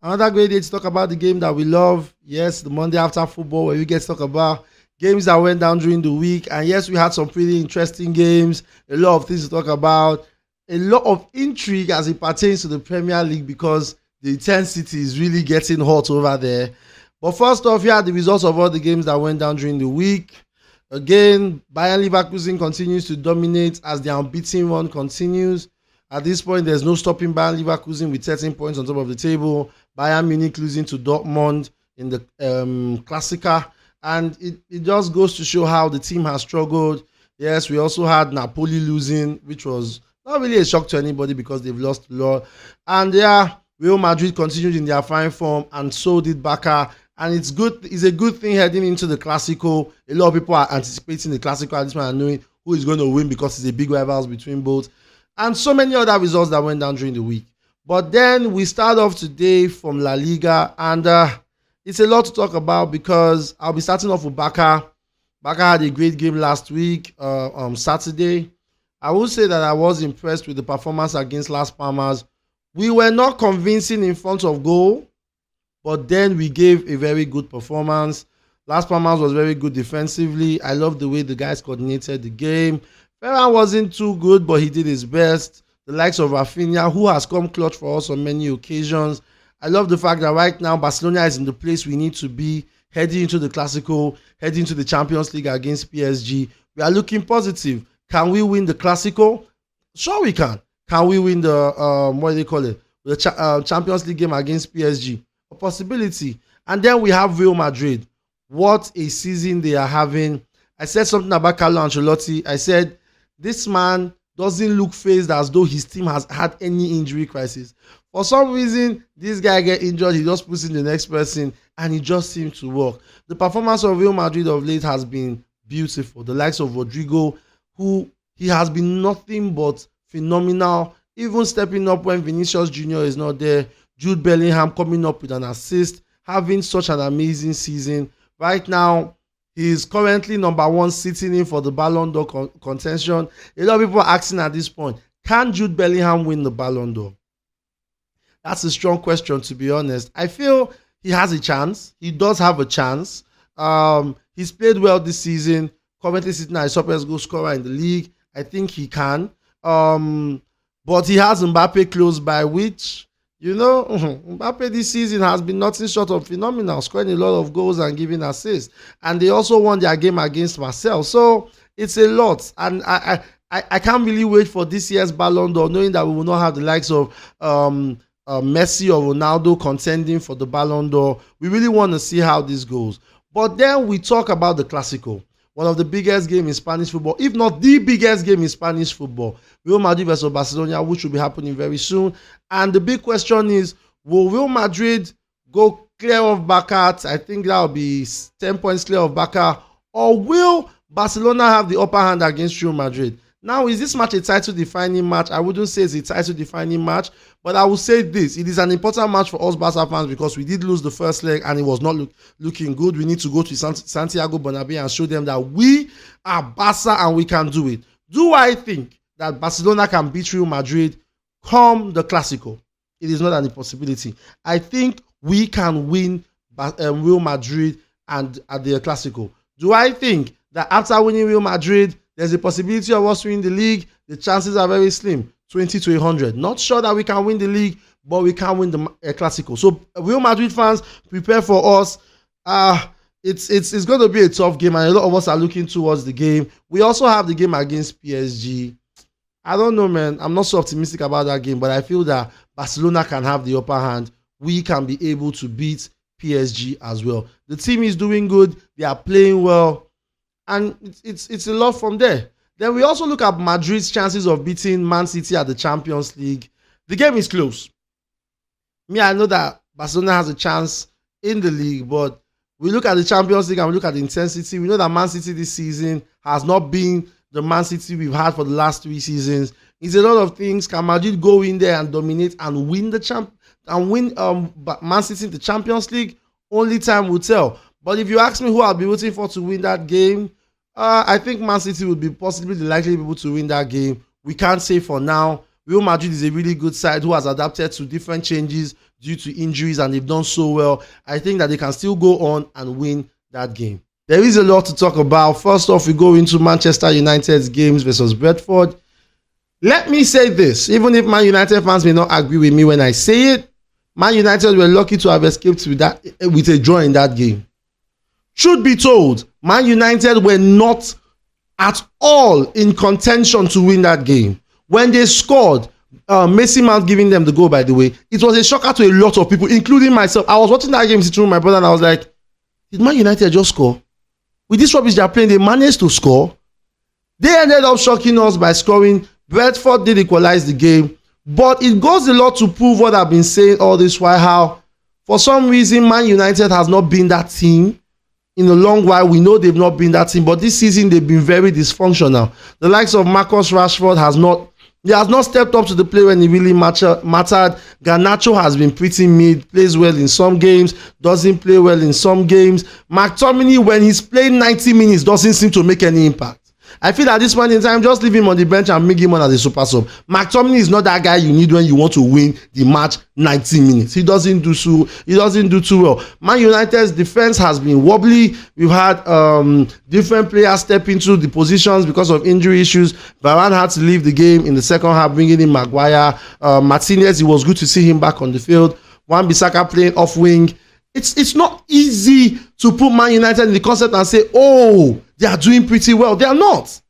Another great day to talk about the game that we love. Yes, the Monday after football, where we get to talk about games that went down during the week. And yes, we had some pretty interesting games, a lot of things to talk about, a lot of intrigue as it pertains to the Premier League because the intensity is really getting hot over there. But first off, here are the results of all the games that went down during the week. Again, Bayern Leverkusen continues to dominate as the unbeaten run continues. At this point, there's no stopping Bayern Leverkusen with 13 points on top of the table. Bayern Munich losing to Dortmund in the Classico. And it just goes to show how the team has struggled. Yes, we also had Napoli losing, which was not really a shock to anybody because they've lost a lot. And yeah, Real Madrid continued in their fine form, and so did Barca. And it's good. It's a good thing heading into the Classico. A lot of people are anticipating the Classico at this point and knowing who is going to win because it's a big rivals between both. And so many other results that went down during the week. But then we start off today from La Liga, and it's a lot to talk about because I'll be starting off with Barca. Barca had a great game last week on Saturday. I will say that I was impressed with the performance against Las Palmas. We were not convincing in front of goal, but then we gave a very good performance. Las Palmas was very good defensively. I love the way the guys coordinated the game. Ferran wasn't too good, but he did his best. The likes of Rafinha, who has come clutch for us on many occasions. I love the fact that right now Barcelona is in the place we need to be, heading into the Classico, heading into the Champions League against PSG. We are looking positive. Can we win the Classico? Sure we can. Can we win the, what do they call it? The Champions League game against PSG? A possibility. And then we have Real Madrid. What a season they are having. I said something about Carlo Ancelotti. I said, this man doesn't look phased as though his team has had any injury crisis. For some reason, this guy get injured, he just puts in the next person, and it just seems to work. The performance of Real Madrid of late has been beautiful. The likes of Rodrigo, who he has been nothing but phenomenal, even stepping up when Vinicius Jr. is not there. Jude Bellingham coming up with an assist, having such an amazing season. Right now, he is currently number one, sitting in for the Ballon d'Or contention. A lot of people are asking at this point, can Jude Bellingham win the Ballon d'Or? That's a strong question, to be honest. I feel he has a chance. He does have a chance. He's played well this season, currently sitting as the top goal scorer in the league. I think he can. But he has Mbappe close by, which, you know, Mbappe this season has been nothing short of phenomenal, scoring a lot of goals and giving assists. And they also won their game against Marseille. So it's a lot. And I can't really wait for this year's Ballon d'Or, knowing that we will not have the likes of Messi or Ronaldo contending for the Ballon d'Or. We really want to see how this goes. But then we talk about the Classico, one of the biggest games in Spanish football, if not the biggest game in Spanish football. Real Madrid versus Barcelona, which will be happening very soon. And the big question is, will Real Madrid go clear of Barca? I think that will be 10 points clear of Barca. Or will Barcelona have the upper hand against Real Madrid? Now, is this match a title-defining match? I wouldn't say it's a title-defining match, but I will say this. It is an important match for us Barca fans because we did lose the first leg and it was not looking good. We need to go to Santiago Bernabeu and show them that we are Barca and we can do it. Do I think that Barcelona can beat Real Madrid come the Classico? It is not an impossibility. I think we can win Real Madrid and at the Classico. Do I think that after winning Real Madrid, there's a possibility of us winning the league? The chances are very slim, 20 to 100. Not sure that we can win the league, but we can win the Classico. So Real Madrid fans, prepare for us. It's going to be a tough game, and a lot of us are looking towards the game. We also have the game against PSG. I don't know, man. I'm not so optimistic about that game, but I feel that Barcelona can have the upper hand. We can be able to beat PSG as well. The team is doing good. They are playing well. And it's a lot from there. Then we also look at Madrid's chances of beating Man City at the Champions League. The game is close. I know that Barcelona has a chance in the league, but we look at the Champions League and we look at the intensity. We know that Man City this season has not been the Man City we've had for the last 3 seasons. It's a lot of things. Can Madrid go in there and dominate and win Man City in the Champions League? Only time will tell. But if you ask me who I'll be rooting for to win that game, I think Man City would be possibly the likely people to win that game. We can't say for now. Real Madrid is a really good side who has adapted to different changes, due to injuries, and they've done so well. I think that they can still go on and win that game. There is a lot to talk about. First off, we go into Manchester United's games versus Brentford. Let me say this, even if Man United fans may not agree with me when I say it, Man United were lucky to have escaped with a draw in that game. Truth be told, Man United were not at all in contention to win that game. When they scored, Mason Mount giving them the goal, by the way, it was a shocker to a lot of people, including myself. I was watching that game sitting with my brother and I was like, did Man United just score? With this rubbish they are playing, they managed to score. They ended up shocking us by scoring. Brentford did equalize the game, but it goes a lot to prove what I've been saying all this while, how for some reason Man United has not been that team in a long while. We know they've not been that team, but this season they've been very dysfunctional. The likes of Marcus Rashford has not stepped up to the play when it really mattered. Garnacho has been pretty mid, plays well in some games, doesn't play well in some games. McTominay, when he's playing 90 minutes, doesn't seem to make any impact. I feel at this point in time, just leave him on the bench and make him on as a super sub. McTominay is not that guy you need when you want to win the match 90 minutes. He doesn't do too well. Man United's defense has been wobbly. We've had different players step into the positions because of injury issues. Varane had to leave the game in the second half, bringing in Maguire. Martinez, it was good to see him back on the field. Wan-Bissaka playing off wing. It's not easy to put Man United in the concept and say, oh, they are doing pretty well. They are not.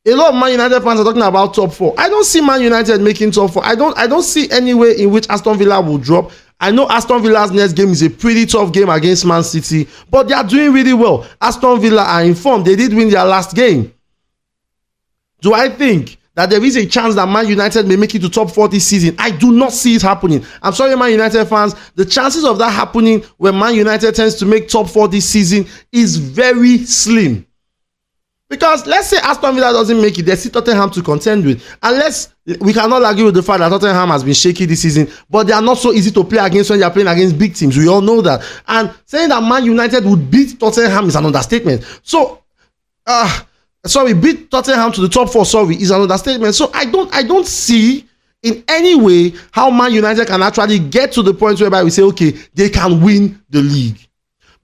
A lot of Man United fans are talking about top four. I don't see Man United making top four. I don't see any way in which Aston Villa will drop. I know Aston Villa's next game is a pretty tough game against Man City, but they are doing really well. Aston Villa are informed. They did win their last game. Do I think that there is a chance that Man United may make it to top 4 this season? I do not see it happening. I'm sorry, Man United fans. The chances of that happening when Man United tends to make top 4 this season is very slim. Because let's say Aston Villa doesn't make it, there's still Tottenham to contend with. Unless we cannot argue with the fact that Tottenham has been shaky this season, but they are not so easy to play against when they are playing against big teams. We all know that. And saying that Man United would beat Tottenham is an understatement. So, beat Tottenham to the top 4, is an understatement. So I don't see in any way how Man United can actually get to the point whereby we say, okay, they can win the league.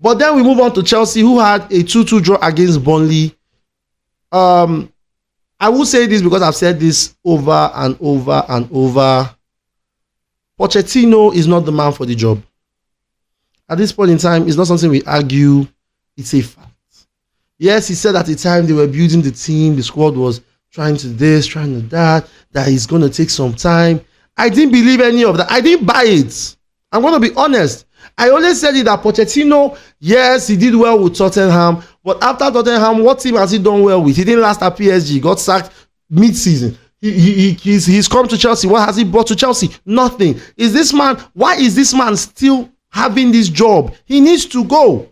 But then we move on to Chelsea, who had a 2-2 draw against Burnley. I will say this because I've said this over and over and over. Pochettino is not the man for the job. At this point in time, it's not something we argue. It's a fact. Yes, he said at the time they were building the team, the squad was trying to this, trying to that it's going to take some time. I didn't believe any of that. I didn't buy it. I'm going to be honest. I always said it that Pochettino, yes, he did well with Tottenham, but after Tottenham, what team has he done well with? He didn't last at PSG, got sacked mid-season. He's come to Chelsea. What has he brought to Chelsea? Nothing. Why is this man still having this job? He needs to go.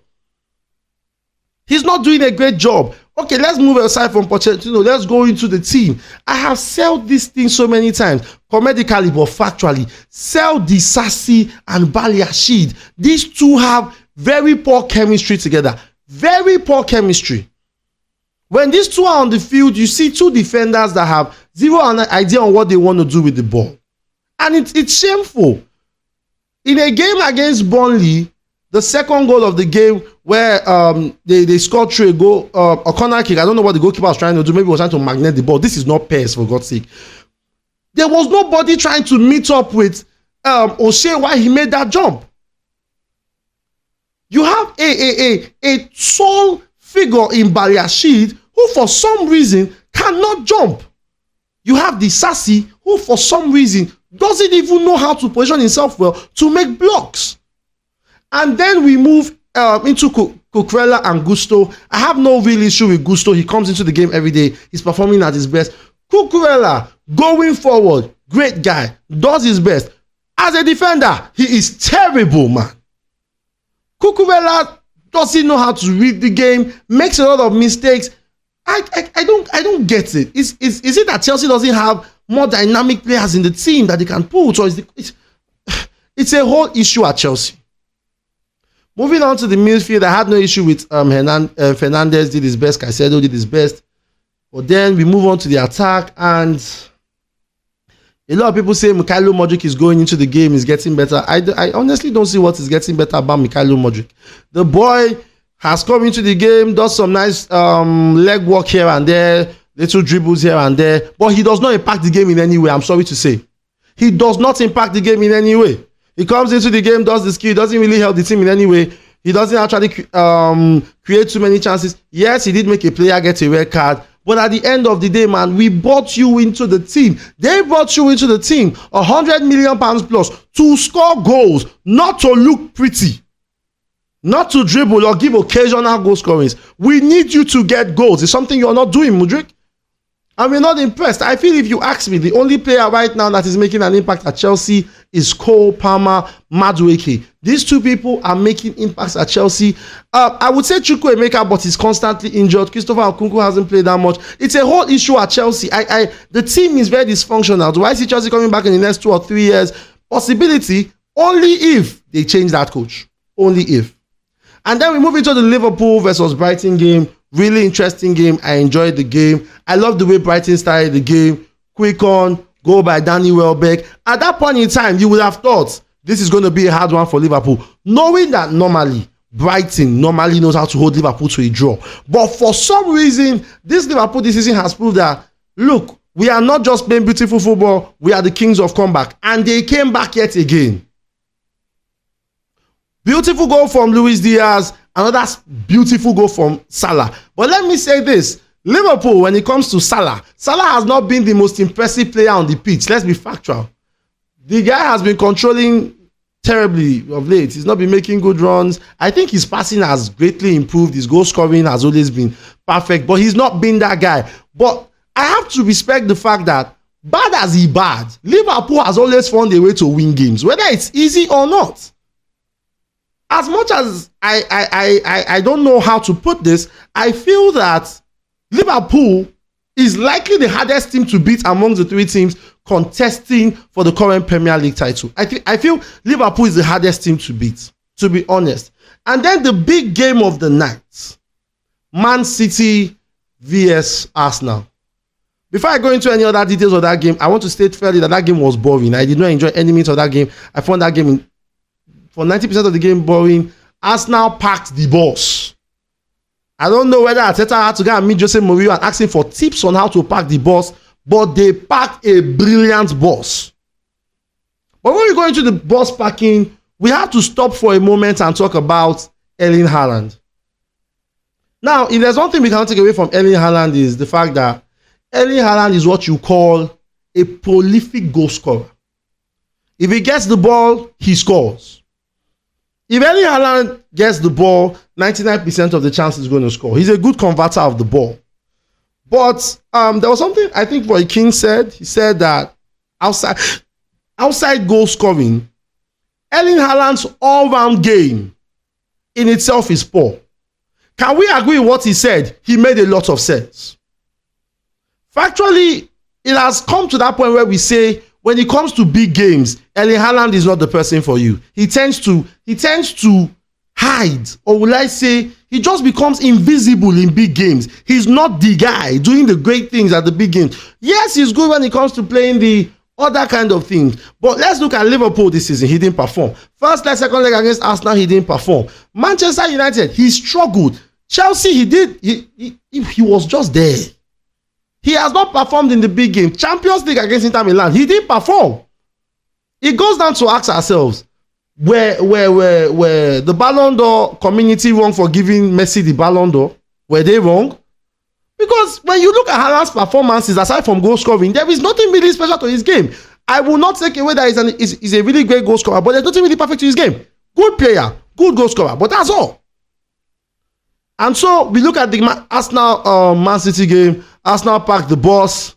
He's not doing a great job. Okay, let's move aside from Pochettino. Let's go into the team. I have said this thing so many times, comedically but factually. Sell Disasi and Baliashid. These two have very poor chemistry together. Very poor chemistry. When these two are on the field, you see two defenders that have zero idea on what they want to do with the ball. And it's shameful. In a game against Burnley, the second goal of the game where they scored through a corner kick. I don't know what the goalkeeper was trying to do. Maybe he was trying to magnet the ball. This is not PES, for God's sake. There was nobody trying to meet up with O'Shea while he made that jump. You have a tall figure in Baliashid who for some reason cannot jump. You have the Sassy who for some reason doesn't even know how to position himself well to make blocks. And then we move into Cucurella and Gusto. I have no real issue with Gusto. He comes into the game every day. He's performing at his best. Cucurella, going forward, great guy, does his best. As a defender, he is terrible, man. Cucurella doesn't know how to read the game, makes a lot of mistakes. I don't get it. Is it that Chelsea doesn't have more dynamic players in the team that they can put, or it's a whole issue at Chelsea? Moving on to the midfield, I had no issue with Fernandes did his best, Caicedo did his best. But then we move on to the attack, and A lot of people say Mikhailo Modric is going into the game, is getting better. I honestly don't see what is getting better about Mikhailo Modric. The boy has come into the game, does some nice leg work here and there, little dribbles here and there, but he does not impact the game in any way, I'm sorry to say. He does not impact the game in any way. He comes into the game, does the skill, doesn't really help the team in any way. He doesn't actually create too many chances. Yes, he did make a player get a red card, but at the end of the day, man, we brought you into the team. They brought you into the team, £100 million plus, to score goals, not to look pretty, not to dribble or give occasional goal scorings. We need you to get goals. It's something you're not doing, Mudryk. And we're not impressed. I feel if you ask me, the only player right now that is making an impact at Chelsea is Cole Palmer, Madueke. These two people are making impacts at Chelsea. I would say Chukwuemeka, but he's constantly injured. Christopher Nkunku hasn't played that much. It's a whole issue at Chelsea. The team is very dysfunctional. Do I see Chelsea coming back in the next 2 or 3 years? Possibility, only if they change that coach. Only if. And then we move into the Liverpool versus Brighton game. Really interesting game. I enjoyed the game. I love the way Brighton started the game. Quick on, goal by Danny Welbeck. At that point in time, you would have thought this is going to be a hard one for Liverpool, knowing that normally Brighton normally knows how to hold Liverpool to a draw. But for some reason, this Liverpool this season has proved that, look, we are not just playing beautiful football, we are the kings of comeback. And they came back yet again. Beautiful goal from Luis Diaz, another beautiful goal from Salah. But let me say this, Liverpool, when it comes to Salah has not been the most impressive player on the pitch. Let's be factual. The guy has been controlling terribly of late. He's not been making good runs. I think his passing has greatly improved. His goal scoring has always been perfect, but he's not been that guy. But I have to respect the fact that bad as he bad, Liverpool has always found a way to win games, whether it's easy or not. As much as I don't know how to put this, I feel that Liverpool is likely the hardest team to beat among the 3 teams contesting for the current Premier League title. I feel Liverpool is the hardest team to beat, to be honest. And then the big game of the night, Man City vs Arsenal. Before I go into any other details of that game, I want to state fairly that game was boring. I did not enjoy any minute of that game. I found that game for 90% of the game boring. Arsenal packed the bus. I don't know whether Arteta had to go and meet Jose Mourinho and ask him for tips on how to pack the bus, but they packed a brilliant bus. But when we go into the bus packing, we have to stop for a moment and talk about Erling Haaland. Now, if there's one thing we can take away from Erling Haaland is the fact that Erling Haaland is what you call a prolific goal scorer. If he gets the ball, he scores. If Erling Haaland gets the ball, 99% of the chance he's going to score. He's a good converter of the ball. But there was something I think Roy Keane said. He said that outside goal scoring, Erling Haaland's all-round game in itself is poor. Can we agree with what he said? He made a lot of sense. Factually, it has come to that point where we say, when it comes to big games, Erling Haaland is not the person for you. He tends to hide, or will I say, he just becomes invisible in big games. He's not the guy doing the great things at the big games. Yes, he's good when it comes to playing the other kind of things. But let's look at Liverpool this season. He didn't perform. First leg, second leg against Arsenal, he didn't perform. Manchester United, he struggled. Chelsea, he was just there. He has not performed in the big game. Champions League against Inter Milan, he didn't perform. It goes down to ask ourselves, where the Ballon d'Or community wrong for giving Messi the Ballon d'Or? Were they wrong? Because when you look at Haaland's performances, aside from goal scoring, there is nothing really special to his game. I will not take away that he's a really great goal scorer, but there's nothing really perfect to his game. Good player, good goal scorer, but that's all. And so we look at the Arsenal Man City game. Arsenal packed the bus.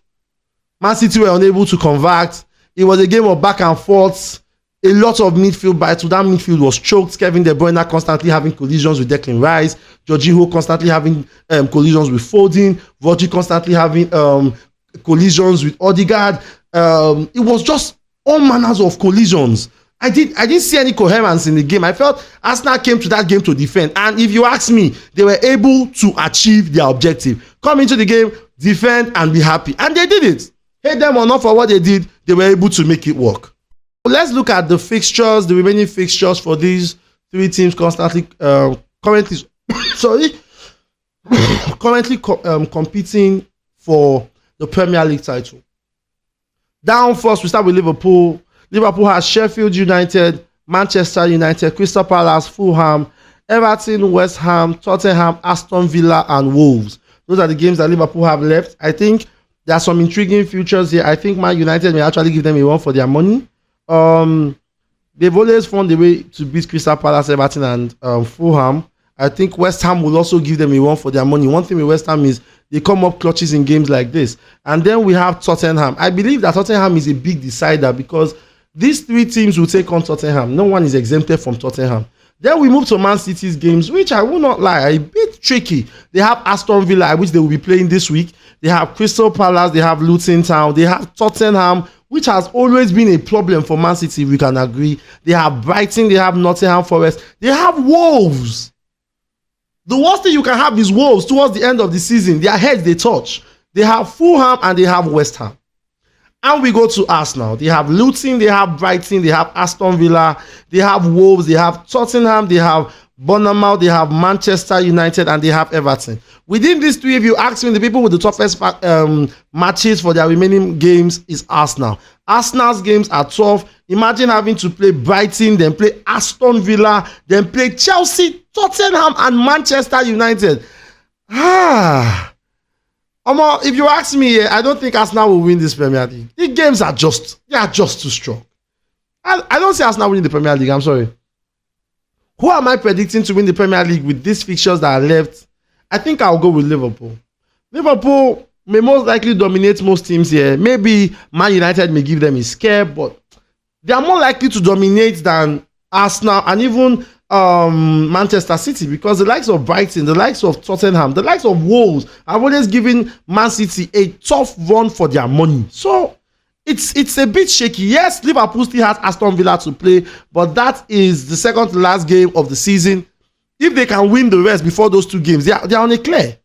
Man City were unable to convert. It was a game of back and forth. A lot of midfield battles. That midfield was choked. Kevin De Bruyne constantly having collisions with Declan Rice. Jorginho constantly having collisions with Foden. Rodri constantly having collisions with Odegaard. It was just all manners of collisions. I didn't see any coherence in the game. I felt Arsenal came to that game to defend. And if you ask me, they were able to achieve their objective. Come into the game, defend, and be happy. And they did it. Hate them or not for what they did, they were able to make it work. Let's look at the fixtures, the remaining fixtures for these three teams currently competing for the Premier League title. Down first, we start with Liverpool. Liverpool has Sheffield United, Manchester United, Crystal Palace, Fulham, Everton, West Ham, Tottenham, Aston Villa, and Wolves. Those are the games that Liverpool have left. I think there are some intriguing futures here. I think Man United may actually give them a run for their money. They've always found a way to beat Crystal Palace, Everton, and Fulham. I think West Ham will also give them a run for their money. One thing with West Ham is they come up clutches in games like this. And then we have Tottenham. I believe that Tottenham is a big decider because these three teams will take on Tottenham. No one is exempted from Tottenham. Then we move to Man City's games, which I will not lie, are a bit tricky. They have Aston Villa, which they will be playing this week. They have Crystal Palace, they have Luton Town, they have Tottenham, which has always been a problem for Man City, if we can agree. They have Brighton, they have Nottingham Forest, they have Wolves. The worst thing you can have is Wolves towards the end of the season. Their heads they touch. They have Fulham and they have West Ham. And we go to Arsenal. They have Luton, they have Brighton, they have Aston Villa, they have Wolves, they have Tottenham, they have Bournemouth, they have Manchester United, and they have Everton. Within these three, if you ask me, the people with the toughest matches for their remaining games is Arsenal. Arsenal's games are tough. Imagine having to play Brighton, then play Aston Villa, then play Chelsea, Tottenham, and Manchester United. If you ask me, I don't think Arsenal will win this Premier League. The games are just too strong. I don't see Arsenal winning the Premier League. I'm sorry. Who am I predicting to win the Premier League with these fixtures that are left? I think I'll go with Liverpool. Liverpool may most likely dominate most teams here. Maybe Man United may give them a scare, but they are more likely to dominate than Arsenal and even Manchester City, because the likes of Brighton, the likes of Tottenham, the likes of Wolves have always given Man City a tough run for their money. So it's a bit shaky. Yes, Liverpool still has Aston Villa to play, but that is the second to last game of the season. If they can win the rest before those two games, they are on a clear.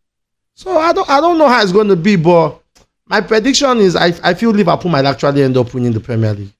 So I don't know how it's going to be, but my prediction is I feel Liverpool might actually end up winning the Premier League.